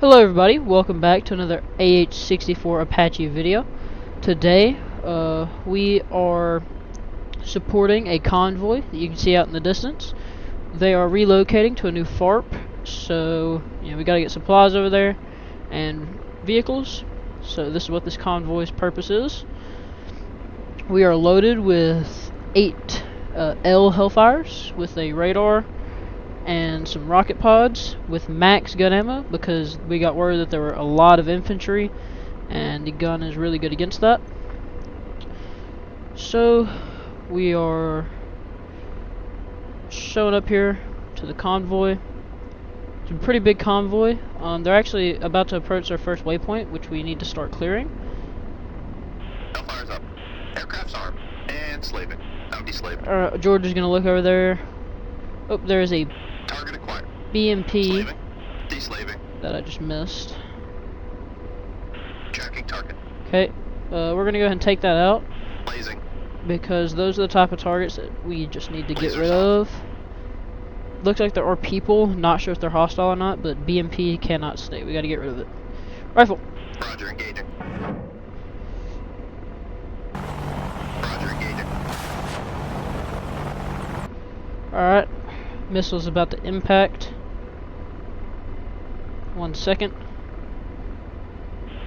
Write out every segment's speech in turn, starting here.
Hello everybody, welcome back to another AH-64 Apache video. Today, we are supporting a convoy that you can see out in the distance. They are relocating to a new FARP, so we gotta get supplies over there and vehicles. So this is what this convoy's purpose is. We are loaded with 8 L Hellfires with a radar and some rocket pods with max gun ammo, because we got word that there were a lot of infantry and the gun is really good against that. So we are showing up here to the convoy. It's a pretty big convoy. They're actually about to approach their first waypoint, which we need to start clearing. Hellfire's up. Aircraft's armed and slaving. I'm deslaving. Alright, George is gonna look over there. Oh, there's a Target acquired. BMP Slaving. Deslaving. that I just missed. Tracking target. Okay, we're gonna go ahead and take that out, Blazing. because those are the type of targets that we just need to get Lasers rid of. Looks like there are people, not sure if they're hostile or not, but BMP cannot stay. We gotta get rid of it. Rifle. Roger, engaging. Roger, engaging. Alright, missile's about to impact. 1 second.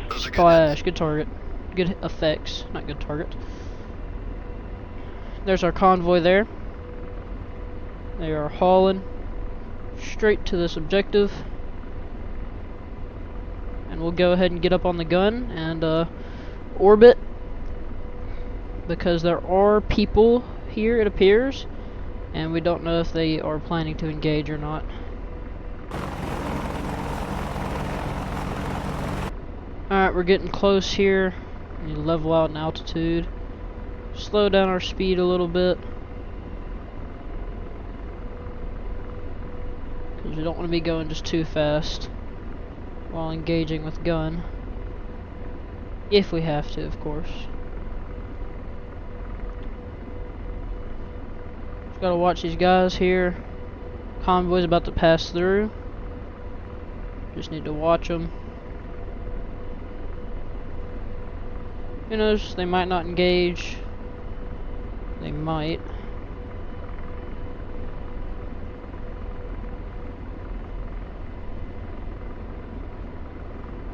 Those are good. Splash, good target. Good effects, not good target. There's our convoy there. They are hauling straight to this objective. And we'll go ahead and get up on the gun and orbit, because there are people here, it appears, and we don't know if they are planning to engage or not. Alright, we're getting close here. We need to level out in altitude. Slow down our speed a little bit, because we don't want to be going just too fast while engaging with gun. If we have to, of course. Just gotta watch these guys here. Convoy's about to pass through. Just need to watch them. Who knows, they might not engage. They might.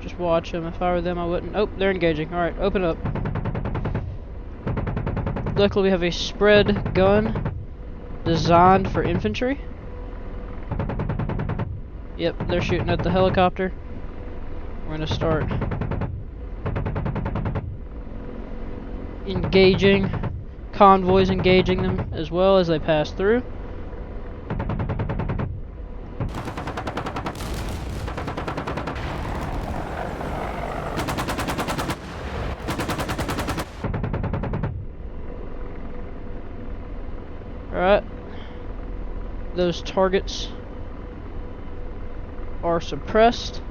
Just watch them. If I were them, I wouldn't. Oh, they're engaging. Alright, open up. Luckily, we have a spread gun designed for infantry. Yep, they're shooting at the helicopter. We're gonna start engaging. Convoys engaging them as well as they pass through. Alright, those targets are suppressed.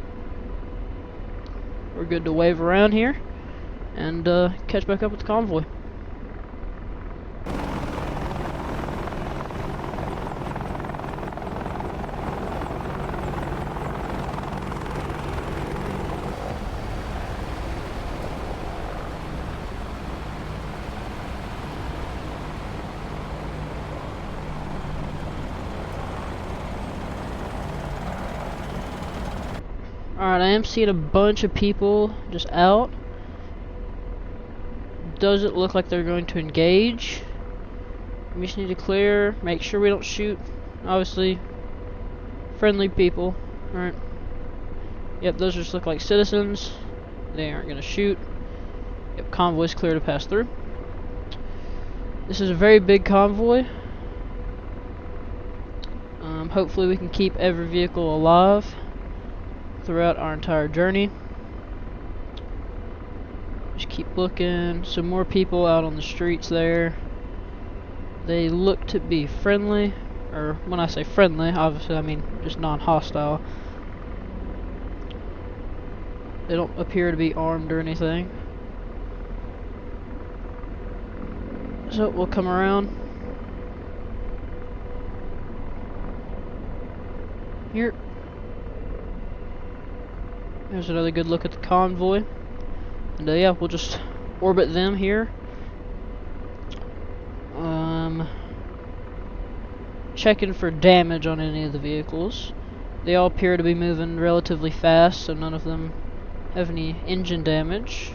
We're good to wave around here and catch back up with the convoy. Alright, I am seeing a bunch of people just out. Doesn't look like they're going to engage. We just need to clear, make sure we don't shoot, obviously, friendly people. Alright. Yep, those just look like citizens. They aren't going to shoot. Yep, convoy's clear to pass through. This is a very big convoy. Hopefully we can keep every vehicle alive throughout our entire journey. Just keep looking. Some more people out on the streets there. They look to be friendly, or when I say friendly, obviously I mean just non-hostile. They don't appear to be armed or anything. So we'll come around here. There's another good look at the convoy. And yeah, we'll just orbit them here. Checking for damage on any of the vehicles. They all appear to be moving relatively fast, so none of them have any engine damage.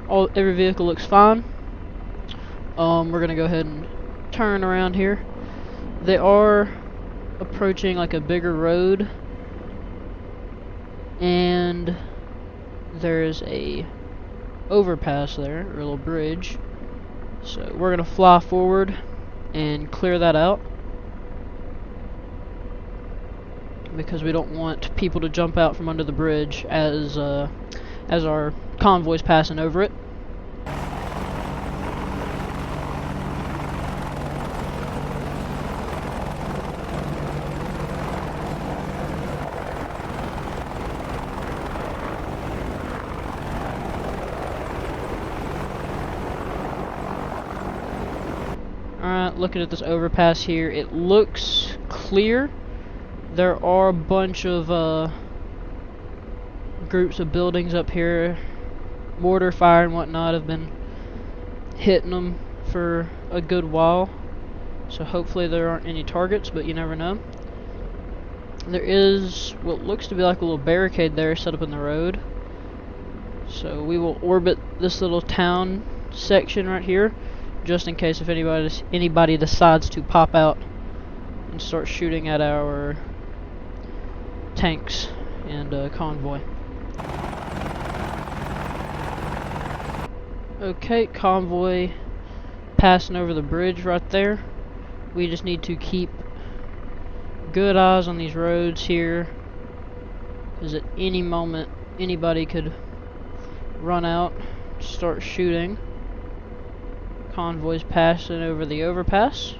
Every vehicle looks fine. We're gonna go ahead and turn around here. They are approaching like a bigger road, and there's a overpass there, or a little bridge. So we're gonna fly forward and clear that out, because we don't want people to jump out from under the bridge as our convoy's passing over it. Alright, looking at this overpass here, it looks clear. There are a bunch of groups of buildings up here. Mortar fire and whatnot have been hitting them for a good while, so hopefully there aren't any targets, but you never know. There is what looks to be like a little barricade there set up in the road, so we will orbit this little town section right here, just in case if anybody decides to pop out and start shooting at our tanks and convoy. Okay, convoy passing over the bridge right there. We just need to keep good eyes on these roads here, because at any moment anybody could run out, start shooting. Convoy's passing over the overpass.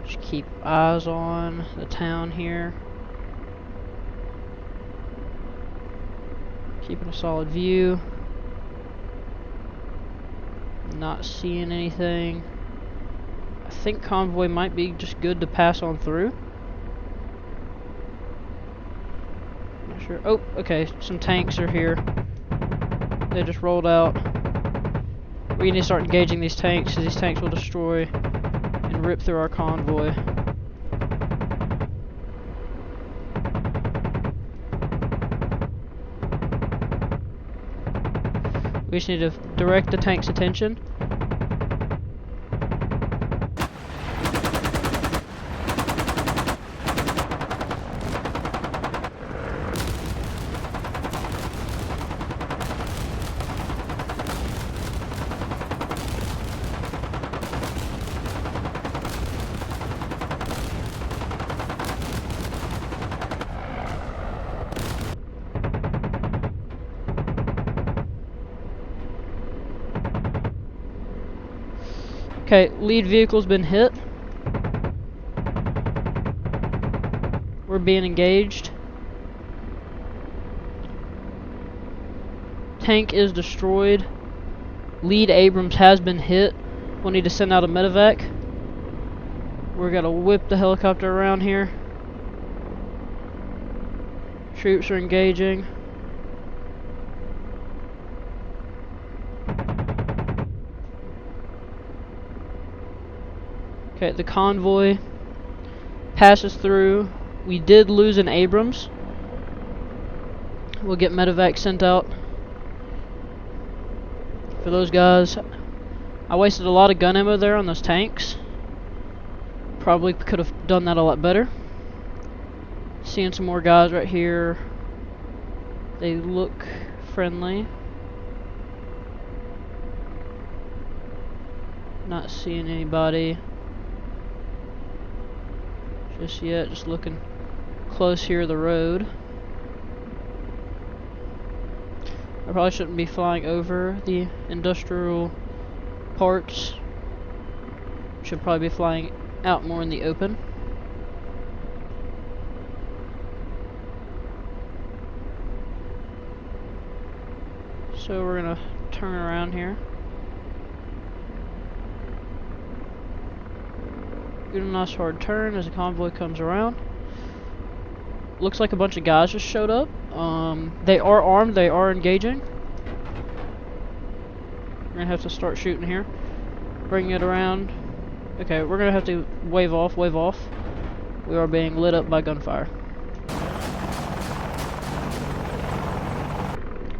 Just keep eyes on the town here. Keeping a solid view. Not seeing anything. I think convoy might be just good to pass on through. Not sure. Oh, okay. Some tanks are here. They just rolled out. We need to start engaging these tanks, because these tanks will destroy and rip through our convoy. We just need to direct the tank's attention. Okay, lead vehicle's been hit. We're being engaged. Tank is destroyed. Lead Abrams has been hit. We'll need to send out a medevac. We're gonna whip the helicopter around here. Troops are engaging. Okay, the convoy passes through. We did lose an Abrams. We'll get medevac sent out for those guys. I wasted a lot of gun ammo there on those tanks. Probably could have done that a lot better. Seeing some more guys right here. They look friendly. Not seeing anybody just yet, just looking close here the road. I probably shouldn't be flying over the industrial parts. Should probably be flying out more in the open. So we're gonna turn around here. Get a nice hard turn as the convoy comes around. Looks like a bunch of guys just showed up. They are armed, they are engaging. We're gonna have to start shooting here. Bring it around. Okay, we're gonna have to wave off, wave off. We are being lit up by gunfire.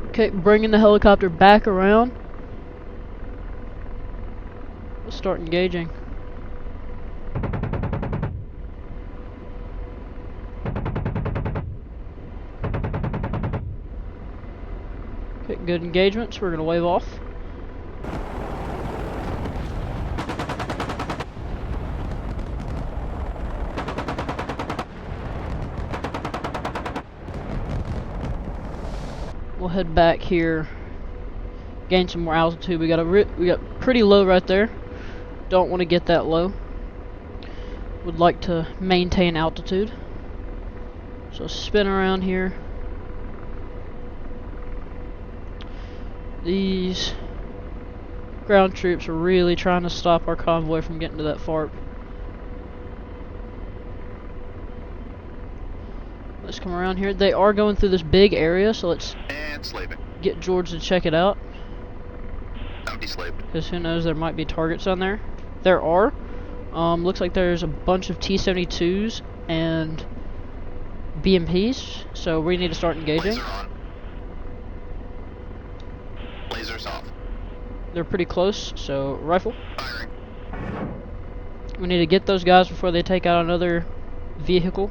Okay, bringing the helicopter back around. Let's start engaging. Okay, good engagements. We're gonna wave off. We'll head back here, gain some more altitude. We got pretty low right there. Don't want to get that low. Would like to maintain altitude. So spin around here. These ground troops are really trying to stop our convoy from getting to that fort. Let's come around here. They are going through this big area, so let's get George to check it out. Because who knows, there might be targets on there. There are. Looks like there's a bunch of T-72s and BMPs, so we need to start engaging. Laser on. Lasers off. They're pretty close, so rifle. Firing. We need to get those guys before they take out another vehicle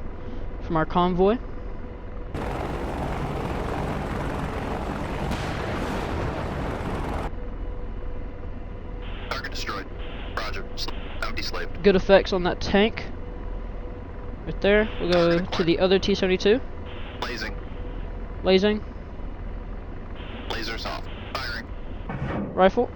from our convoy. Target destroyed. Roger. Empty slave. Good effects on that tank. Right there. We'll go to the other T-72. Blazing. Lasing. Lasers off. Firing. Rifle.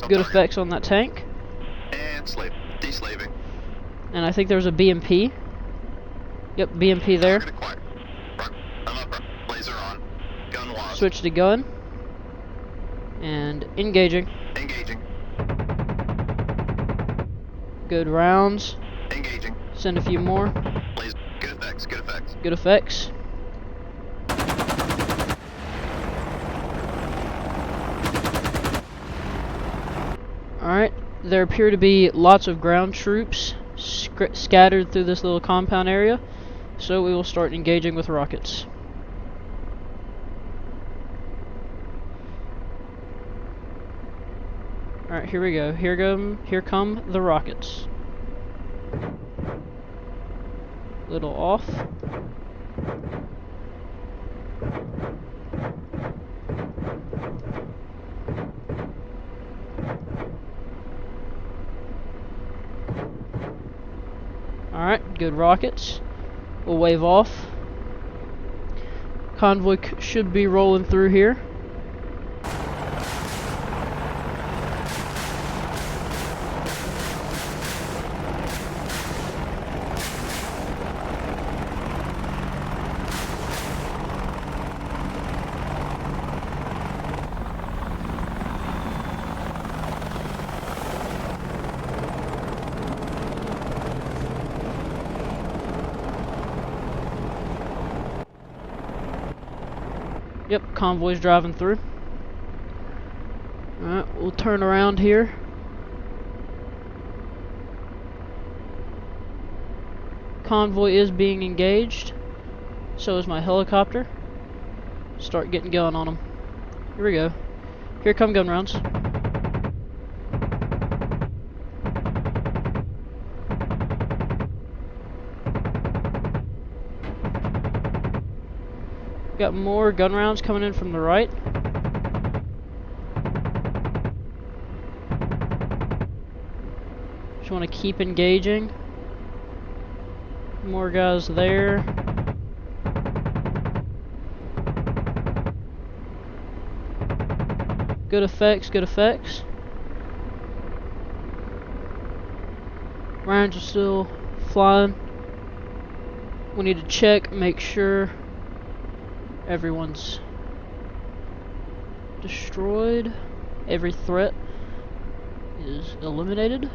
Good effects on that tank. And slave. Deslaving. And I think there's a BMP. Yep, BMP there. I'm up. Laser on. Gun lost. Switch to gun. And engaging. Engaging. Good rounds. Engaging. Send a few more. Laser. Good effects. Good effects. Good effects. Alright, there appear to be lots of ground troops scattered through this little compound area, so we will start engaging with rockets. Alright, here we go. Here come the rockets. Little off. Alright, good rockets. We'll wave off. Convoy should be rolling through here. Yep, convoy's driving through. Alright, we'll turn around here. Convoy is being engaged. So is my helicopter. Start getting going on them. Here we go. Here come gun rounds. Got more gun rounds coming in from the right. Just want to keep engaging. More guys there. Good effects, good effects. Rounds are still flying. We need to check, make sure everyone's destroyed. Every threat. is eliminated.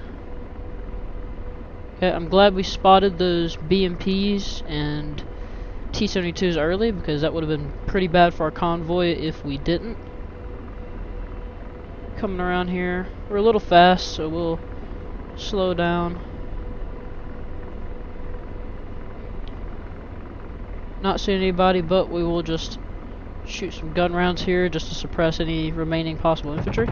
Okay, I'm glad we spotted those BMPs and T-72s early, because that would have been pretty bad for our convoy if we didn't. Coming around here, we're a little fast, so we'll slow down. Not seeing anybody, but we will just shoot some gun rounds here just to suppress any remaining possible infantry.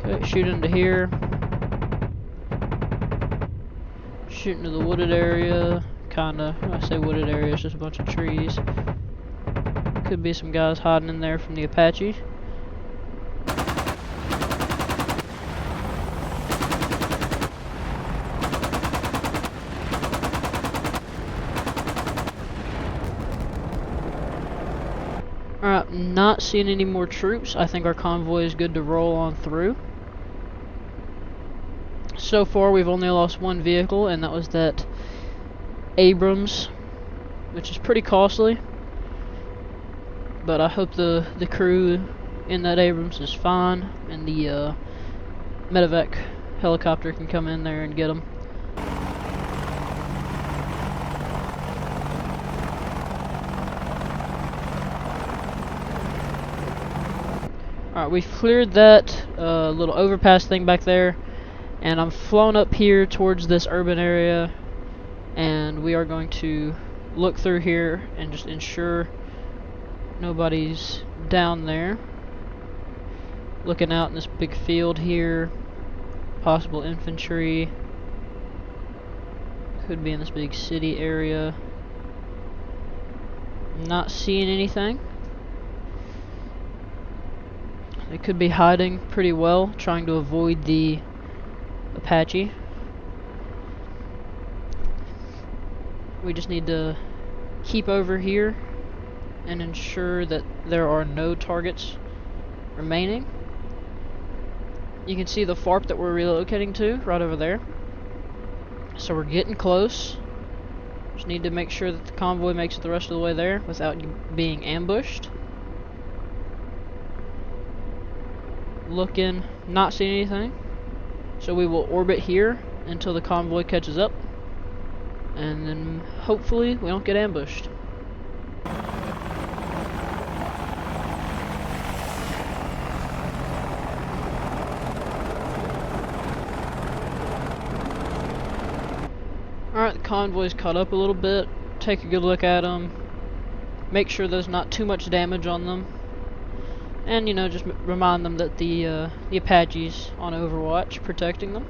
Okay, shoot into here. Shoot into the wooded area. Kinda, when I say wooded area, it's just a bunch of trees. Could be some guys hiding in there from the Apache. Alright, not seeing any more troops. I think our convoy is good to roll on through. So far, we've only lost one vehicle, and that was that Abrams, which is pretty costly. But I hope the crew in that Abrams is fine, and the medevac helicopter can come in there and get them. Alright, we've cleared that little overpass thing back there, and I'm flown up here towards this urban area, and we are going to look through here and just ensure nobody's down there. Looking out in this big field here, possible infantry, could be in this big city area. Not seeing anything. They could be hiding pretty well, trying to avoid the Apache. We just need to keep over here and ensure that there are no targets remaining. You can see the FARP that we're relocating to right over there. So we're getting close. Just need to make sure that the convoy makes it the rest of the way there without being ambushed. Looking, not seeing anything. So we will orbit here until the convoy catches up. And then hopefully we don't get ambushed. Alright, the convoy's caught up a little bit. Take a good look at them. Make sure there's not too much damage on them. And, you know, just remind them that the Apache's on Overwatch, protecting them.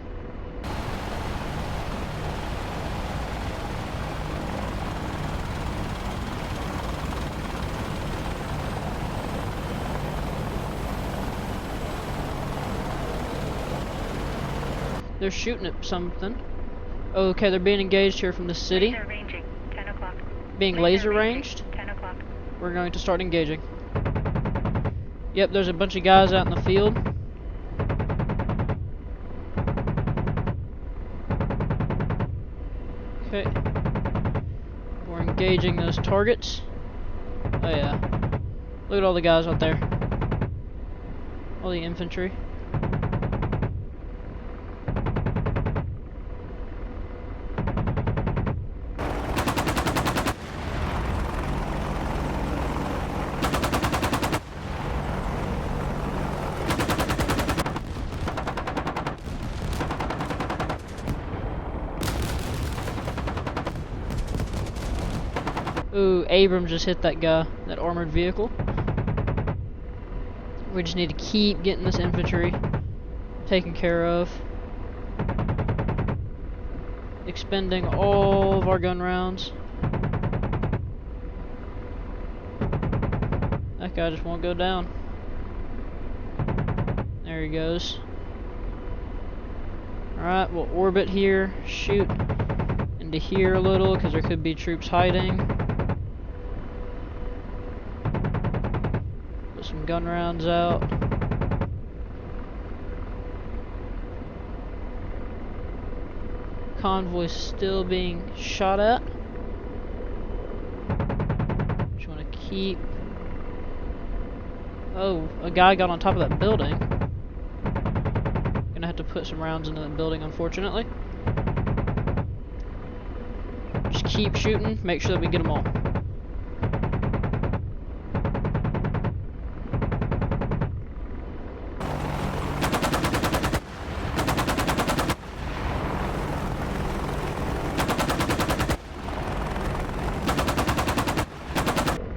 They're shooting at something. Okay, they're being engaged here from the city. Laser ranging, 10 o'clock. Being laser ranged. 10 o'clock. We're going to start engaging. Yep, there's a bunch of guys out in the field. Okay. We're engaging those targets. Oh yeah. Look at all the guys out there. All the infantry. Ooh, Abrams just hit that guy, that armored vehicle. We just need to keep getting this infantry taken care of. Expending all of our gun rounds. That guy just won't go down. There he goes. Alright, we'll orbit here, shoot into here a little, because there could be troops hiding. Put some gun rounds out. Convoy still being shot at. Just want to keep Oh, a guy got on top of that building. Gonna have to put some rounds into that building, unfortunately. Just keep shooting, make sure that we get them all.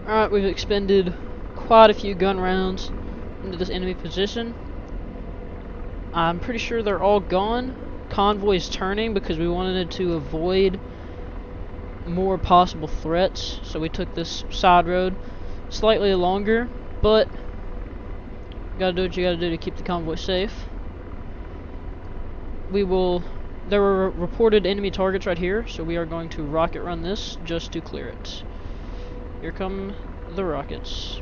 Alright, we've expended quite a few gun rounds into this enemy position. I'm pretty sure they're all gone. Convoy's turning because we wanted to avoid more possible threats, so we took this side road. Slightly longer, but you gotta do what you gotta do to keep the convoy safe. There were reported enemy targets right here, so we are going to rocket run this just to clear it. Here come the rockets.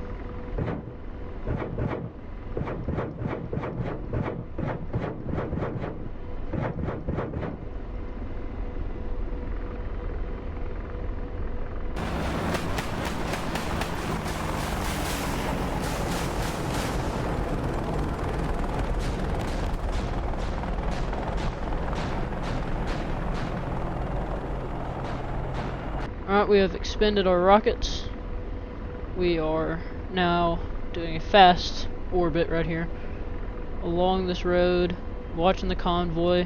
Alright, we have expended our rockets. We are now doing a fast orbit right here along this road, watching the convoy.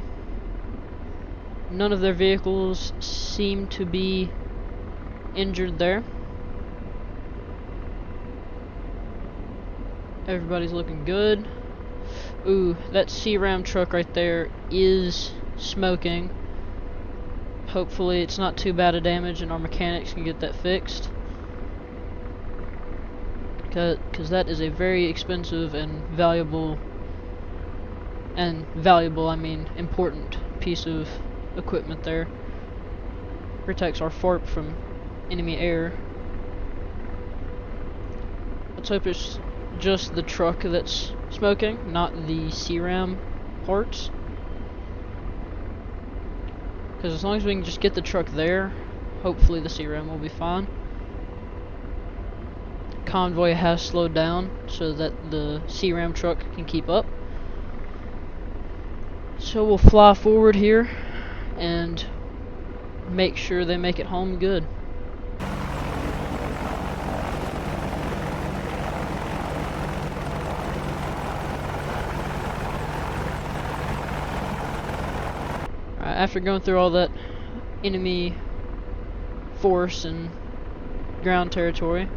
None of their vehicles seem to be injured there. Everybody's looking good. Ooh, that C-Ram truck right there is smoking. Hopefully it's not too bad a damage and our mechanics can get that fixed. Because that is a very expensive and valuable, I mean important piece of equipment there. Protects our fort from enemy air. Let's hope it's just the truck that's smoking, not the C-Ram parts. Because as long as we can just get the truck there, hopefully the C-Ram will be fine. Convoy has slowed down so that the C-Ram truck can keep up. So we'll fly forward here and make sure they make it home good. After going through all that enemy force and ground territory,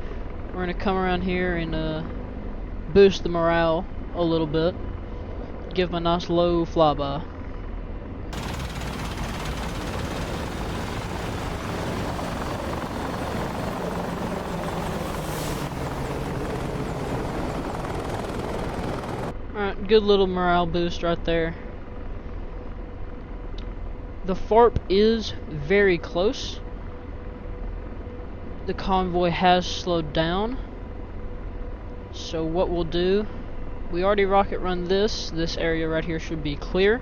we're going to come around here and boost the morale a little bit. Give them a nice low flyby. Alright, good little morale boost right there. The FARP is very close. The convoy has slowed down. So what we'll do, we already rocket run this. This area right here should be clear.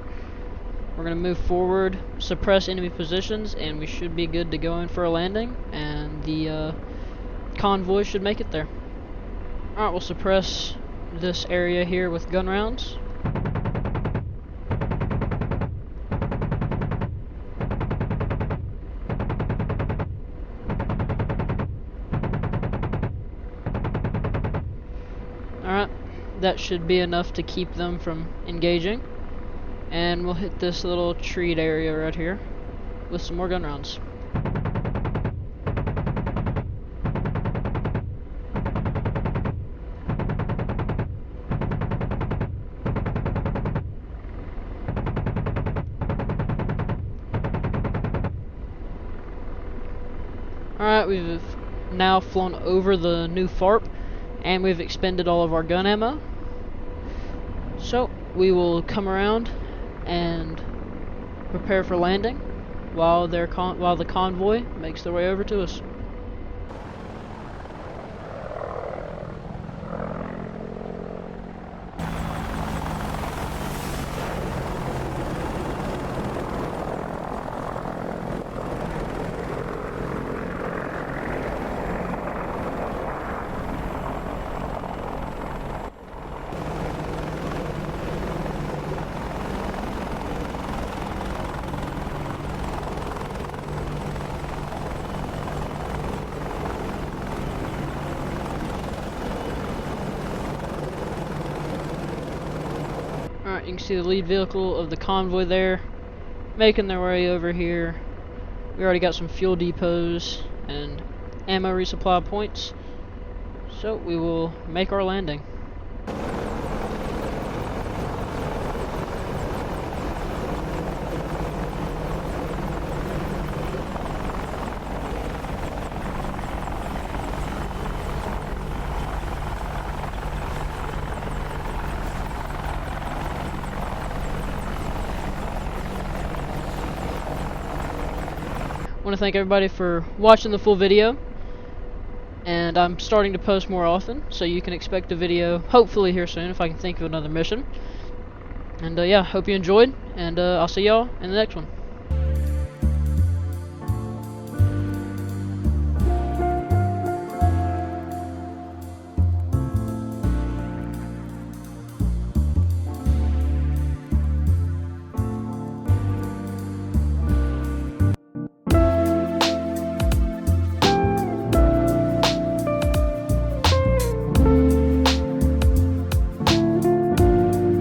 We're going to move forward, suppress enemy positions, and we should be good to go in for a landing. And the convoy should make it there. Alright, we'll suppress this area here with gun rounds. Alright, that should be enough to keep them from engaging. And we'll hit this little treed area right here with some more gun rounds. Alright, we've now flown over the new FARP, and we've expended all of our gun ammo. So, we will come around and prepare for landing while the convoy makes their way over to us. front, you can see the lead vehicle of the convoy there, making their way over here. We already got some fuel depots and ammo resupply points, so we will make our landing. I want to thank everybody for watching the full video, and I'm starting to post more often, so you can expect a video hopefully here soon if I can think of another mission. And yeah, hope you enjoyed, and I'll see y'all in the next one.